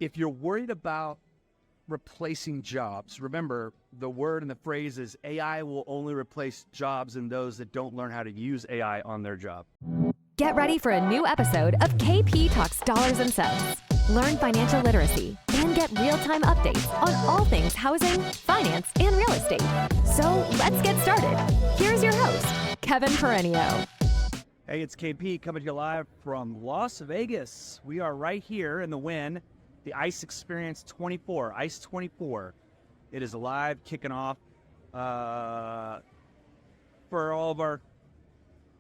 If you're worried about replacing jobs, remember the word and the phrase is AI will only replace jobs and those that don't learn how to use AI on their job. Get ready for a new episode of KP Talks Dollars and Cents. Learn financial literacy and get real-time updates on all things housing, finance, and real estate. So let's get started. Here's your host, Kevin Perenio. Hey, it's KP coming to you live from Las Vegas. We are right here in the Wynn, the ICE Experience 24, ICE 24. It is live, kicking off for all of our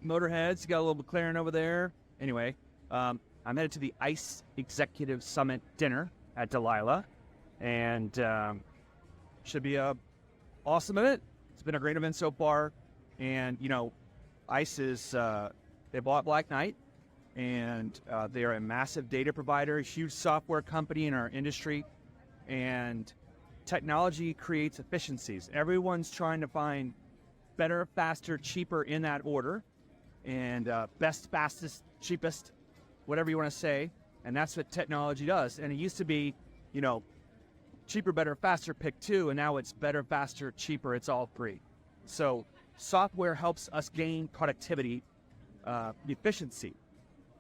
motorheads. Got a little McLaren over there. Anyway, I'm headed to the ICE Executive Summit dinner at Delilah, and should be a awesome event. It's been a great event so far, and you know, ICE is they bought Black Knight, and they are a massive data provider, a huge software company in our industry, and technology creates efficiencies. Everyone's trying to find better, faster, cheaper in that order, and best, fastest, cheapest, whatever you want to say, and that's what technology does. And it used to be, you know, cheaper, better, faster, pick two, and now it's better, faster, cheaper, it's all three. So software helps us gain productivity, efficiency.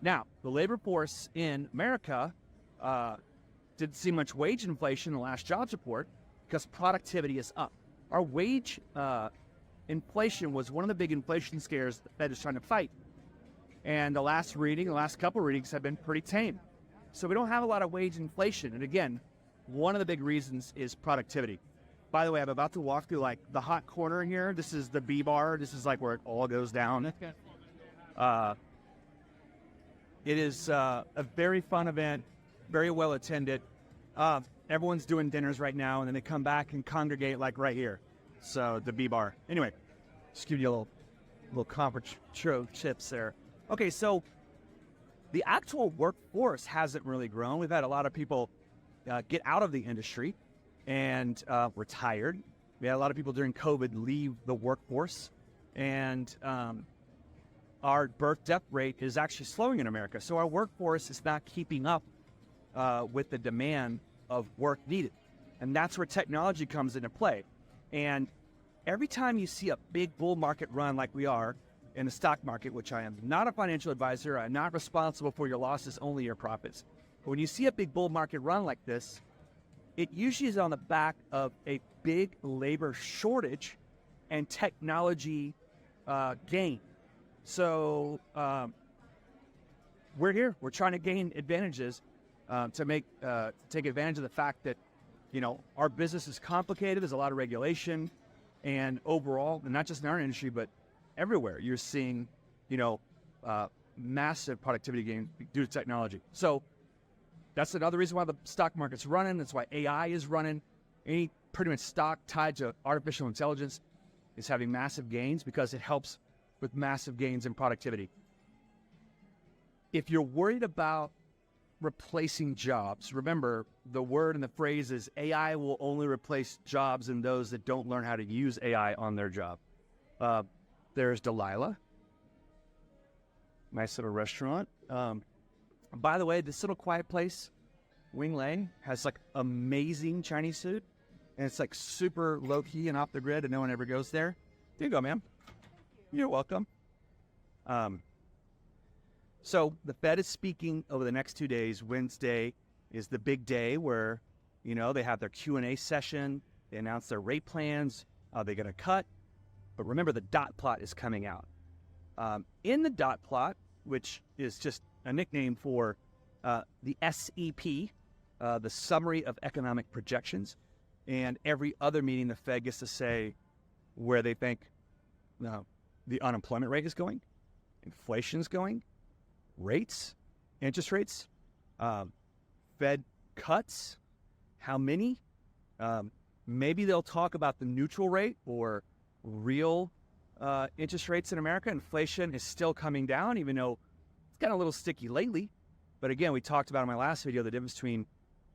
Now, the labor force in America didn't see much wage inflation in the last jobs report because productivity is up. Our wage inflation was one of the big inflation scares the Fed is trying to fight. And the last couple readings have been pretty tame. So we don't have a lot of wage inflation. And again, one of the big reasons is productivity. By the way, I'm about to walk through like the hot corner here. This is the B bar. This is like where it all goes down. It is a very fun event, very well attended. Everyone's doing dinners right now, and then they come back and congregate like right here. So the B bar. Anyway, just give you a little conference chips there. Okay, so the actual workforce hasn't really grown. We've had a lot of people get out of the industry and retired. We had a lot of people during COVID leave the workforce, and our birth death rate is actually slowing in America. So our workforce is not keeping up with the demand of work needed. And that's where technology comes into play. And every time you see a big bull market run like we are in the stock market, which I am not a financial advisor, I'm not responsible for your losses, only your profits. But when you see a big bull market run like this, it usually is on the back of a big labor shortage and technology gain. So we're here. We're trying to gain advantages to take advantage of the fact that, you know, our business is complicated. There's a lot of regulation, and overall, and not just in our industry, but everywhere, you're seeing, you know, massive productivity gains due to technology. So that's another reason why the stock market's running. That's why AI is running. Any pretty much stock tied to artificial intelligence is having massive gains because it helps with massive gains in productivity. If you're worried about replacing jobs, remember the word and the phrase is AI will only replace jobs and those that don't learn how to use AI on their job. There's Delilah. Nice little restaurant. By the way, this little quiet place, Wing Lane, has like amazing Chinese food, and it's like super low-key and off the grid, and no one ever goes there. There you go, ma'am. You're welcome. So the Fed is speaking over the next 2 days. Wednesday is the big day where, you know, they have their Q&A session. They announce their rate plans. They're going to cut. But remember, the dot plot is coming out. In the dot plot, which is just a nickname for the SEP, the Summary of Economic Projections, and every other meeting the Fed gets to say where they think the unemployment rate is going, inflation's going, rates, interest rates, Fed cuts, how many? Maybe they'll talk about the neutral rate or real interest rates in America. Inflation is still coming down, even though it's gotten a little sticky lately. But again, we talked about in my last video the difference between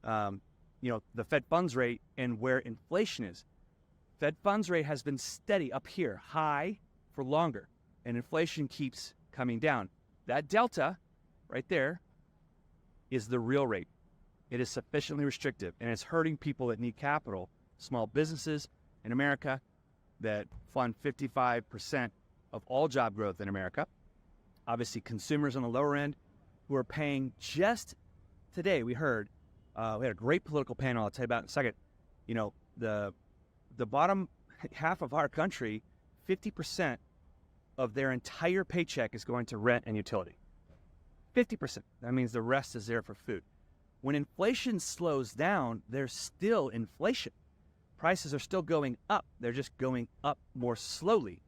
the Fed funds rate and where inflation is. Fed funds rate has been steady up here, high for longer, and inflation keeps coming down. That delta right there is the real rate. It is sufficiently restrictive, and it's hurting people that need capital, small businesses in America that fund 55% of all job growth in America. Obviously, consumers on the lower end who are paying just today, we heard, we had a great political panel I'll tell you about in a second. You know, the bottom half of our country, 50% of their entire paycheck is going to rent and utility. 50%. That means the rest is there for food. When inflation slows down, there's still inflation. Prices are still going up. They're just going up more slowly.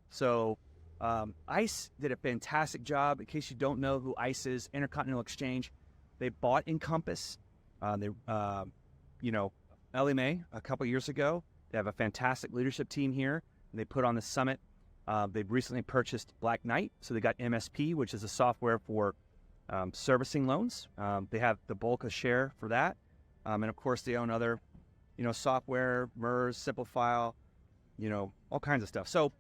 So ICE did a fantastic job. In case you don't know who ICE is, Intercontinental Exchange, they bought Encompass. Ellie Mae a couple years ago. They have a fantastic leadership team here. They put on the summit. They've recently purchased Black Knight, so they got MSP, which is a software for servicing loans. They have the bulk of share for that, and of course they own other, software, MERS, Simplifile, all kinds of stuff. So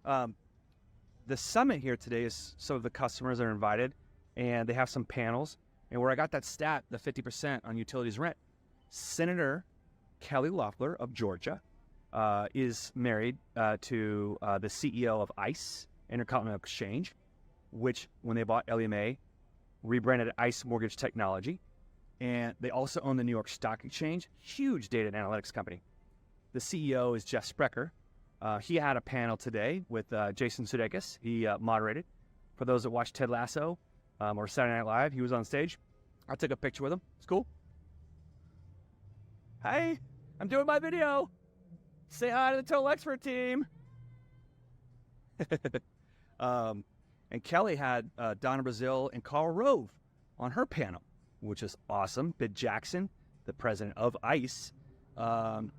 the summit here today is some of the customers are invited, and they have some panels. And where I got that stat, the 50% on utilities rent, Senator Kelly Loeffler of Georgia is married to the CEO of ICE, Intercontinental Exchange, which, when they bought Ellie Mae, rebranded ICE Mortgage Technology. And they also own the New York Stock Exchange, huge data and analytics company. The CEO is Jeff Sprecher. He had a panel today with Jason Sudeikis. He moderated. For those that watched Ted Lasso or Saturday Night Live, he was on stage. I took a picture with him. It's cool. Hey, I'm doing my video. Say hi to the Total Expert team. And Kelly had Donna Brazil and Carl Rove on her panel, which is awesome. Bid Jackson, the president of ICE,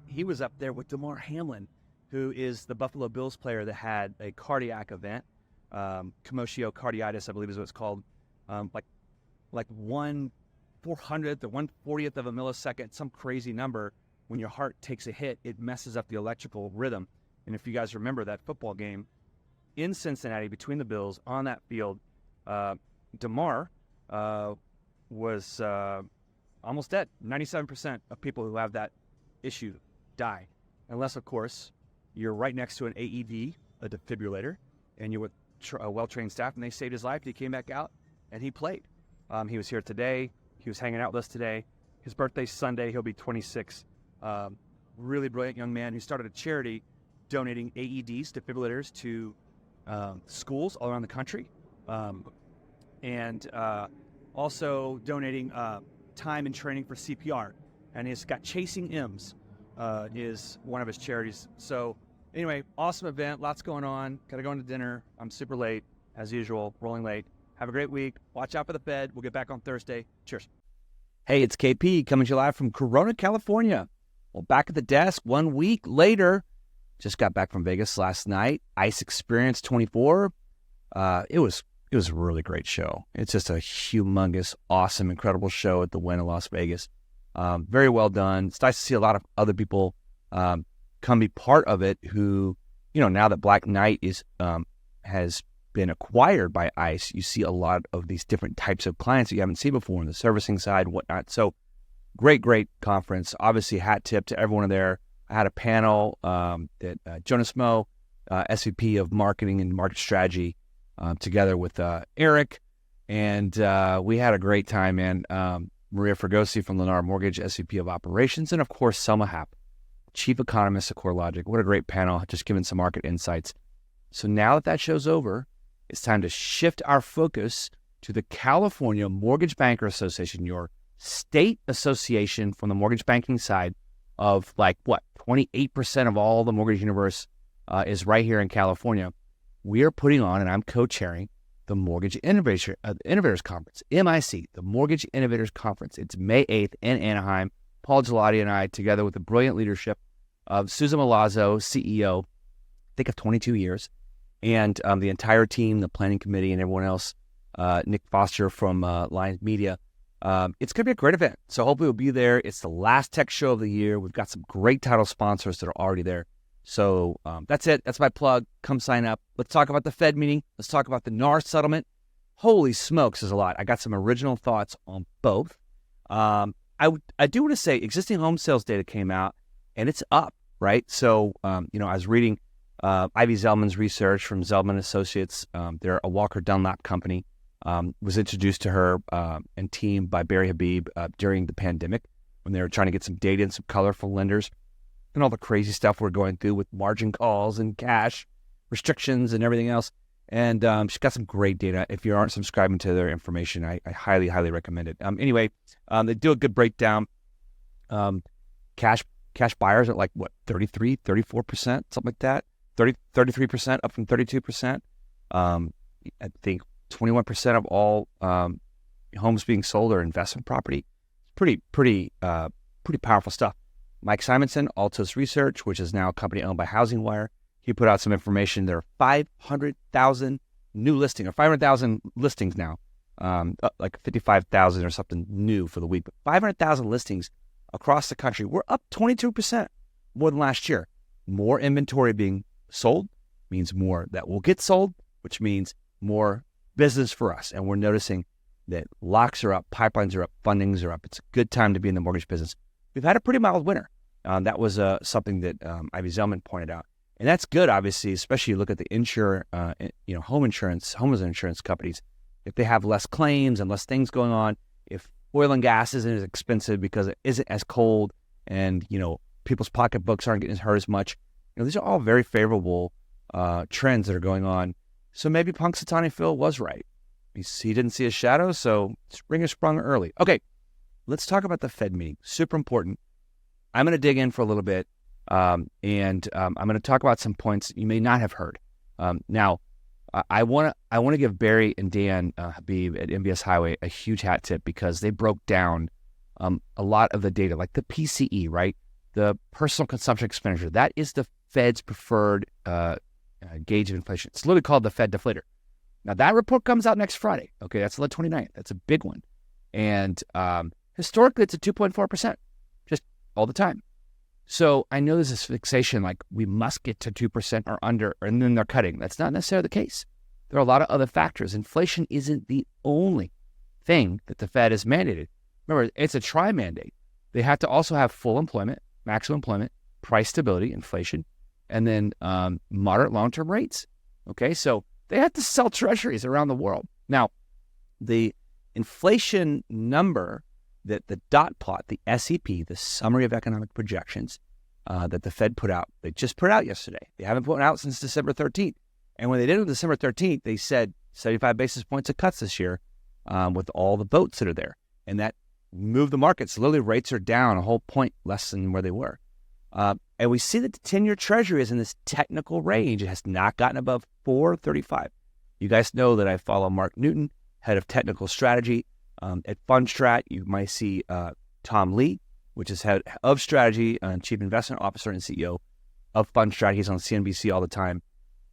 he was up there with Damar Hamlin, who is the Buffalo Bills player that had a cardiac event, commotio cardiitis, I believe is what it's called, like 1/400th or 1/40th of a millisecond, some crazy number. When your heart takes a hit, it messes up the electrical rhythm. And if you guys remember that football game in Cincinnati between the Bills on that field, Damar was almost dead. 97% of people who have that issue die, unless, of course, you're right next to an AED, a defibrillator, and you're with a well-trained staff, and they saved his life. He came back out, and he played. He was here today. He was hanging out with us today. His birthday's Sunday. He'll be 26. Really brilliant young man who started a charity donating AEDs, defibrillators, to schools all around the country, and also donating time and training for CPR. And he's got Chasing M's is one of his charities. So anyway, awesome event. Lots going on. Got to go into dinner. I'm super late, as usual, rolling late. Have a great week. Watch out for the Fed. We'll get back on Thursday. Cheers. Hey, it's KP coming to you live from Corona, California. Well, back at the desk 1 week later. Just got back from Vegas last night. ICE Experience 24. It was a really great show. It's just a humongous, awesome, incredible show at the Wynn in Las Vegas. Very well done. It's nice to see a lot of other people come be part of it who, now that Black Knight has been acquired by ICE, you see a lot of these different types of clients that you haven't seen before on the servicing side, whatnot. So great conference. Obviously, hat tip to everyone there. I had a panel that Jonas Mo, SVP of Marketing and Market Strategy, together with Eric, and we had a great time, man. Maria Fregosi from Lennar Mortgage, SVP of Operations, and of course, Selma Happ, Chief Economist at CoreLogic. What a great panel, just giving some market insights. So now that show's over, it's time to shift our focus to the California Mortgage Banker Association, your state association from the mortgage banking side of 28% of all the mortgage universe is right here in California. We are putting on, and I'm co-chairing, the Mortgage Innovators Conference, MIC, the Mortgage Innovators Conference. It's May 8th in Anaheim. Paul Gelati and I, together with the brilliant leadership of Susan Milazzo, CEO, I think of 22 years, and the entire team, the planning committee, and everyone else, Nick Foster from Lions Media. It's going to be a great event. So hopefully we'll be there. It's the last tech show of the year. We've got some great title sponsors that are already there. So that's it. That's my plug. Come sign up. Let's talk about the Fed meeting. Let's talk about the NAR settlement. Holy smokes, there's a lot. I got some original thoughts on both. I do want to say existing home sales data came out and it's up, right? So, I was reading Ivy Zelman's research from Zelman Associates. They're a Walker Dunlop company. Was introduced to her and team by Barry Habib during the pandemic when they were trying to get some data and some colorful lenders and all the crazy stuff we're going through with margin calls and cash restrictions and everything else. And she's got some great data. If you aren't subscribing to their information, I highly, highly recommend it. Anyway, they do a good breakdown. Cash buyers are like, 33, 34%, something like that. 33% up from 32%. I think 21% of all homes being sold are investment property. Pretty powerful stuff. Mike Simonson, Altos Research, which is now a company owned by Housing Wire, he put out some information. There are 500,000 new listings, or 500,000 listings now, like 55,000 or something new for the week. But 500,000 listings across the country. We're up 22% more than last year. More inventory being sold means more that will get sold, which means more business for us. And we're noticing that locks are up, pipelines are up, fundings are up. It's a good time to be in the mortgage business. We've had a pretty mild winter. That was something that Ivy Zelman pointed out. And that's good, obviously, especially you look at the homeowners insurance companies. If they have less claims and less things going on, if oil and gas isn't as expensive because it isn't as cold and, people's pocketbooks aren't getting hurt as much, these are all very favorable trends that are going on. So maybe Punxsutawney Phil was right. He didn't see a shadow, so spring has sprung early. Okay, let's talk about the Fed meeting. Super important. I'm going to dig in for a little bit. And I'm going to talk about some points you may not have heard. Now, I want to give Barry and Dan Habib at MBS Highway a huge hat tip because they broke down a lot of the data, like the PCE, right? The personal consumption expenditure. That is the Fed's preferred gauge of inflation. It's literally called the Fed deflator. Now, that report comes out next Friday. Okay, that's the 29th. That's a big one. And historically, it's a 2.4%, just all the time. So I know there's this fixation like we must get to 2% or under, and then they're cutting. That's not necessarily the case. There are a lot of other factors. Inflation isn't the only thing that the Fed has mandated. Remember, it's a tri-mandate. They have to also have full employment, maximum employment, price stability, inflation, and then moderate long-term rates. Okay, so they have to sell treasuries around the world. Now, the inflation number that the dot plot, the SEP, the Summary of Economic Projections that the Fed put out, they just put out yesterday. They haven't put it out since December 13th. And when they did it on December 13th, they said 75 basis points of cuts this year with all the votes that are there. And that moved the markets. Literally, rates are down a whole point less than where they were. And we see that the 10-year Treasury is in this technical range. It has not gotten above 4.35. You guys know that I follow Mark Newton, head of technical strategy. At FundStrat, you might see Tom Lee, which is head of strategy and chief investment officer and CEO of FundStrat. He's on CNBC all the time.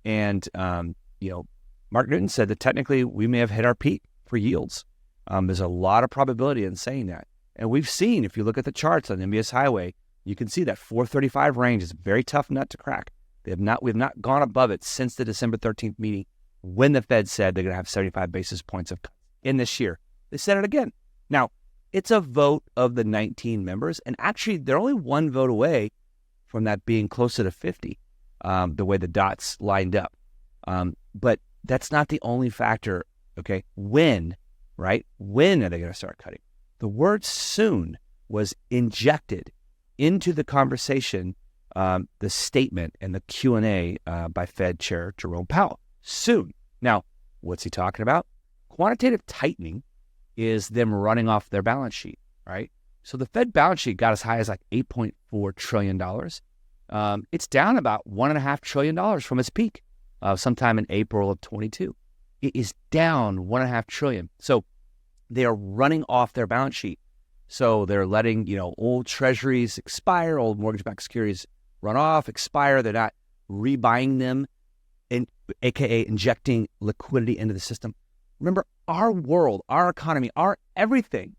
And, Mark Newton said that technically we may have hit our peak for yields. There's a lot of probability in saying that. And we've seen, if you look at the charts on MBS Highway, you can see that 435 range is a very tough nut to crack. We've not gone above it since the December 13th meeting when the Fed said they're going to have 75 basis points of cuts in this year. They said it again. Now, it's a vote of the 19 members, and actually they're only one vote away from that being closer to 50, the way the dots lined up. But that's not the only factor, okay? When are they going to start cutting? The word soon was injected into the conversation, the statement and the Q&A by Fed Chair Jerome Powell. Soon. Now, what's he talking about? Quantitative tightening is them running off their balance sheet, right? So the Fed balance sheet got as high as like $8.4 trillion. It's down about $1.5 trillion from its peak sometime in April of 22. It is down $1.5 trillion. So they are running off their balance sheet. So they're letting, old treasuries expire, old mortgage-backed securities run off, expire. They're not rebuying them, aka injecting liquidity into the system. Remember, our world, our economy, our everything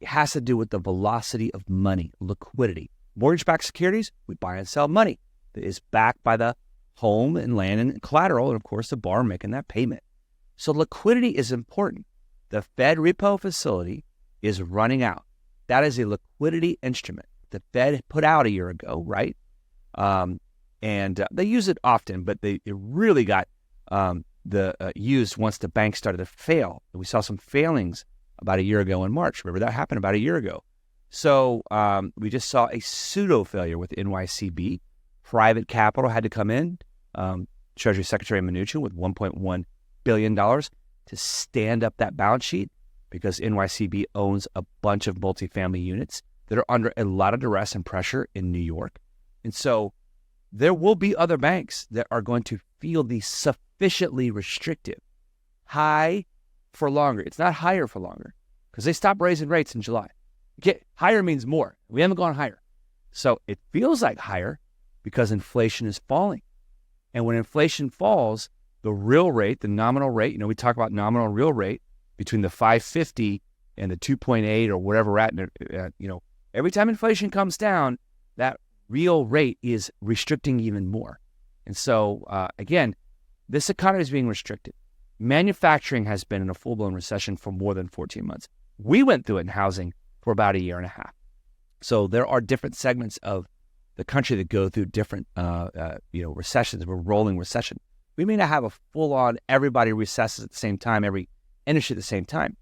has to do with the velocity of money, liquidity. Mortgage-backed securities, we buy and sell money that is backed by the home and land and collateral, and of course the borrower making that payment. So liquidity is important. The Fed repo facility is running out. That is a liquidity instrument the Fed put out a year ago, right? And they use it often, but it really got used once the banks started to fail. We saw some failings about a year ago in March. Remember, that happened about a year ago. So we just saw a pseudo failure with NYCB. Private capital had to come in. Treasury Secretary Mnuchin with $1.1 billion to stand up that balance sheet because NYCB owns a bunch of multifamily units that are under a lot of duress and pressure in New York. And so there will be other banks that are going to feel the sufficiently restrictive, high for longer. It's not higher for longer because they stopped raising rates in July. Higher means more. We haven't gone higher. So it feels like higher because inflation is falling. And when inflation falls, the real rate, the nominal rate, we talk about nominal and real rate between the 550 and the 2.8 or whatever we're at, every time inflation comes down, that real rate is restricting even more. And so, again, this economy is being restricted. Manufacturing has been in a full-blown recession for more than 14 months. We went through it in housing for about a year and a half. So there are different segments of the country that go through different, recessions. We're rolling recession. We may not have a full-on everybody recesses at the same time, every industry at the same time.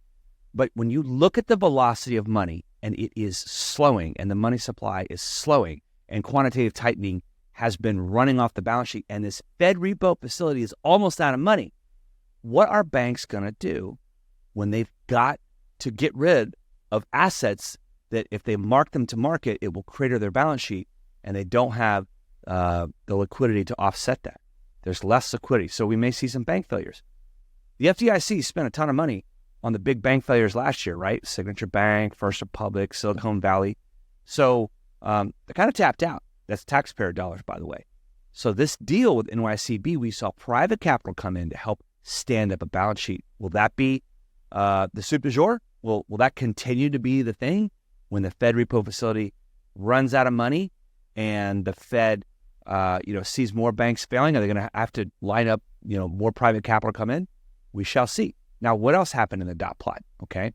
But when you look at the velocity of money and it is slowing and the money supply is slowing and quantitative tightening has been running off the balance sheet and this Fed repo facility is almost out of money, what are banks going to do when they've got to get rid of assets that if they mark them to market, it will crater their balance sheet and they don't have the liquidity to offset that? There's less liquidity. So we may see some bank failures. The FDIC spent a ton of money on the big bank failures last year, right? Signature Bank, First Republic, Silicon Valley. So they kind of tapped out. That's taxpayer dollars, by the way. So this deal with NYCB, we saw private capital come in to help stand up a balance sheet. Will that be the soup du jour? Will that continue to be the thing when the Fed repo facility runs out of money and the Fed sees more banks failing? Are they going to have to line up, more private capital come in? We shall see. Now, what else happened in the dot plot? Okay.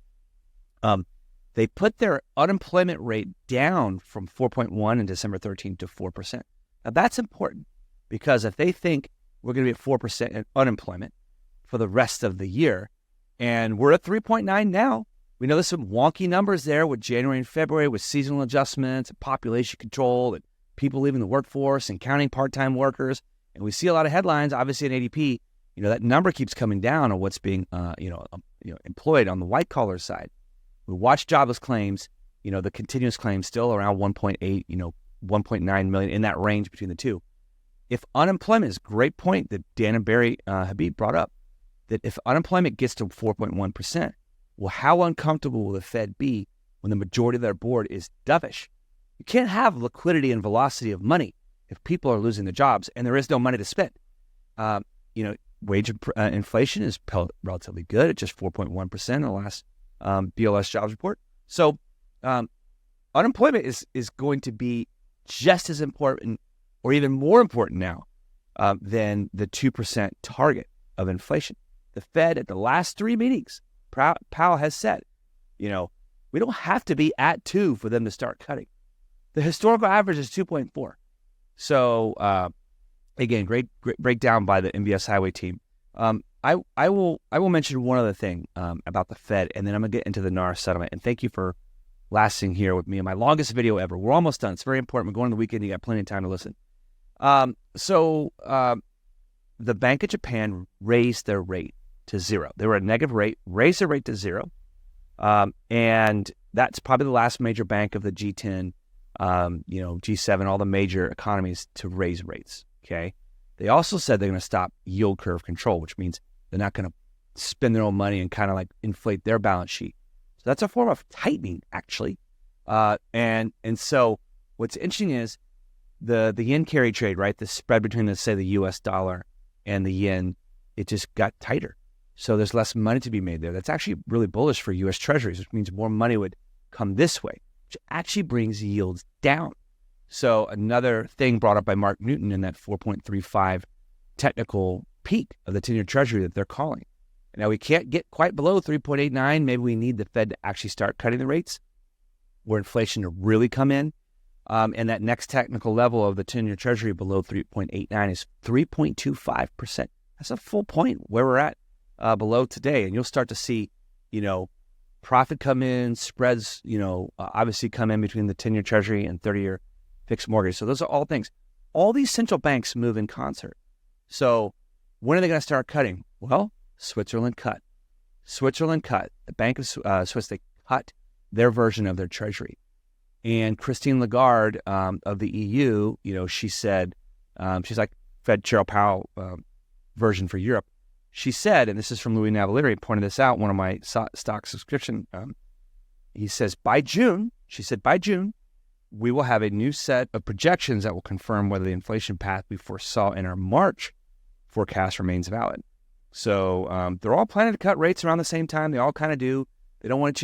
They put their unemployment rate down from 4.1 in December 13 to 4%. Now, that's important because if they think we're going to be at 4% in unemployment for the rest of the year, and we're at 3.9 now, we know there's some wonky numbers there with January and February with seasonal adjustments and population control and people leaving the workforce and counting part-time workers. And we see a lot of headlines, obviously in ADP, that number keeps coming down on what's being, employed on the white-collar side. We watch jobless claims, the continuous claims still around 1.8, 1.9 million, in that range between the two. If unemployment is a great point that Dan and Barry Habib brought up, that if unemployment gets to 4.1%, well, how uncomfortable will the Fed be when the majority of their board is dovish? You can't have liquidity and velocity of money if people are losing their jobs and there is no money to spend. Wage inflation is relatively good at just 4.1% in the last BLS jobs report. So unemployment is going to be just as important or even more important now than the 2% target of inflation. The Fed at the last three meetings, Powell has said, we don't have to be at 2 for them to start cutting. The historical average is 2.4. So again, great breakdown by the MBS Highway team. I will mention one other thing about the Fed, and then I'm gonna get into the NAR settlement. And thank you for lasting here with me in my longest video ever. We're almost done. It's very important. We're going to the weekend. You got plenty of time to listen. So the Bank of Japan raised their rate to 0. They were at a negative rate, raised their rate to 0, and that's probably the last major bank of the G10, G7, all the major economies to raise rates. Okay. They also said they're going to stop yield curve control, which means they're not going to spend their own money and kind of like inflate their balance sheet. So that's a form of tightening, actually. And so what's interesting is the yen carry trade, right? The spread between, let's say, the U.S. dollar and the yen, it just got tighter. So there's less money to be made there. That's actually really bullish for U.S. Treasuries, which means more money would come this way, which actually brings yields down. So another thing brought up by Mark Newton in that 4.35 technical peak of the 10-year Treasury that they're calling. Now, we can't get quite below 3.89. Maybe we need the Fed to actually start cutting the rates. where inflation to really come in. And that next technical level of the 10-year Treasury below 3.89 is 3.25%. That's a full point where we're at below today. And you'll start to see, profit come in, spreads, obviously come in between the 10-year Treasury and 30-year fixed mortgage. So those are all things. All these central banks move in concert. So when are they going to start cutting? Well, Switzerland cut. The Bank of Swiss, they cut their version of their Treasury. And Christine Lagarde of the EU, she said, she's like Fed Chair Powell version for Europe. She said, and this is from Louis Navalliere, pointed this out, one of my stock subscription. He says, by June, we will have a new set of projections that will confirm whether the inflation path we foresaw in our March forecast remains valid. So they're all planning to cut rates around the same time. They all kind of do. They don't want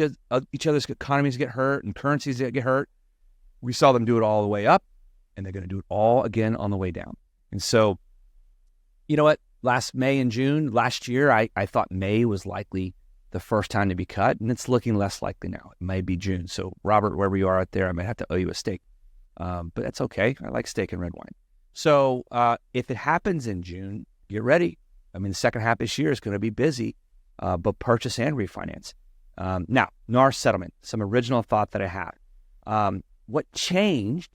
each other's economies to get hurt and currencies to get hurt. We saw them do it all the way up, and they're going to do it all again on the way down. And so, you know what? Last May and June, last year, I thought May was likely the first time to be cut, and it's looking less likely now. It may be June. So, Robert, wherever you are out there, I might have to owe you a steak. But that's okay. I like steak and red wine. So if it happens in June, get ready. I mean, the second half of this year is going to be busy, but purchase and refinance. Now, NAR settlement, some original thought that I had. What changed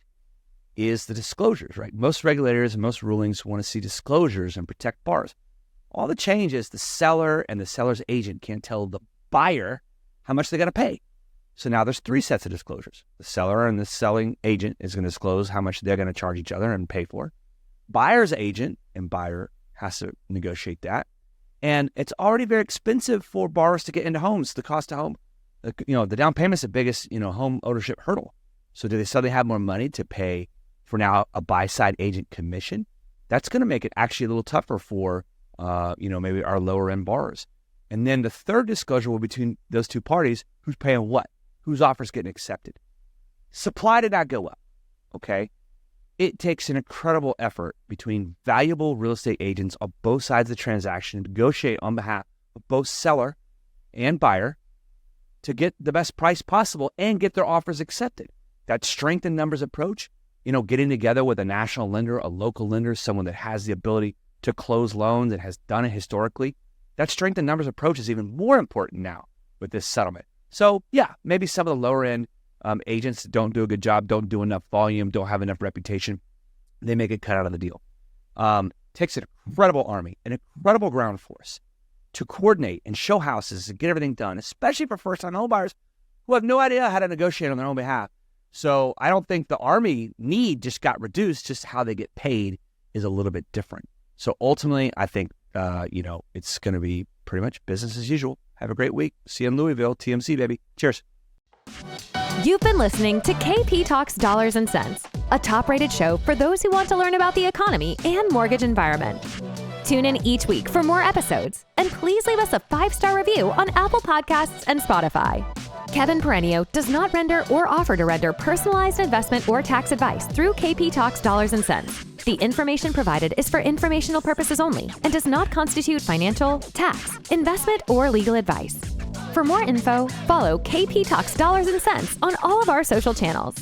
is the disclosures, right? Most regulators and most rulings want to see disclosures and protect borrowers. All the change is the seller and the seller's agent can't tell the buyer how much they got to pay. So now there's 3 sets of disclosures. The seller and the selling agent is going to disclose how much they're going to charge each other and pay for. Buyer's agent and buyer has to negotiate that. And it's already very expensive for borrowers to get into homes. The cost of home, the down payment's the biggest, home ownership hurdle. So do they suddenly have more money to pay for now a buy-side agent commission? That's going to make it actually a little tougher for, maybe our lower-end borrowers. And then the third disclosure will be between those two parties, who's paying what? Whose offer's getting accepted? Supply did not go up, okay? It takes an incredible effort between valuable real estate agents on both sides of the transaction to negotiate on behalf of both seller and buyer to get the best price possible and get their offers accepted. That strength in numbers approach, getting together with a national lender, a local lender, someone that has the ability to close loans and has done it historically, that strength in numbers approach is even more important now with this settlement. So yeah, maybe some of the lower end agents don't do a good job, don't do enough volume, don't have enough reputation. They may get cut out of the deal. Takes an incredible army, an incredible ground force to coordinate and show houses and get everything done, especially for first-time home buyers who have no idea how to negotiate on their own behalf. So I don't think the army need just got reduced, just how they get paid is a little bit different. So ultimately, I think, it's going to be pretty much business as usual. Have a great week. See you in Louisville. TMC, baby. Cheers. You've been listening to KP Talks Dollars and Cents, a top-rated show for those who want to learn about the economy and mortgage environment. Tune in each week for more episodes, and please leave us a 5-star review on Apple Podcasts and Spotify. Kevin Perenio does not render or offer to render personalized investment or tax advice through KP Talks Dollars and Cents. The information provided is for informational purposes only and does not constitute financial, tax, investment, or legal advice. For more info, follow KP Talks Dollars and Cents on all of our social channels.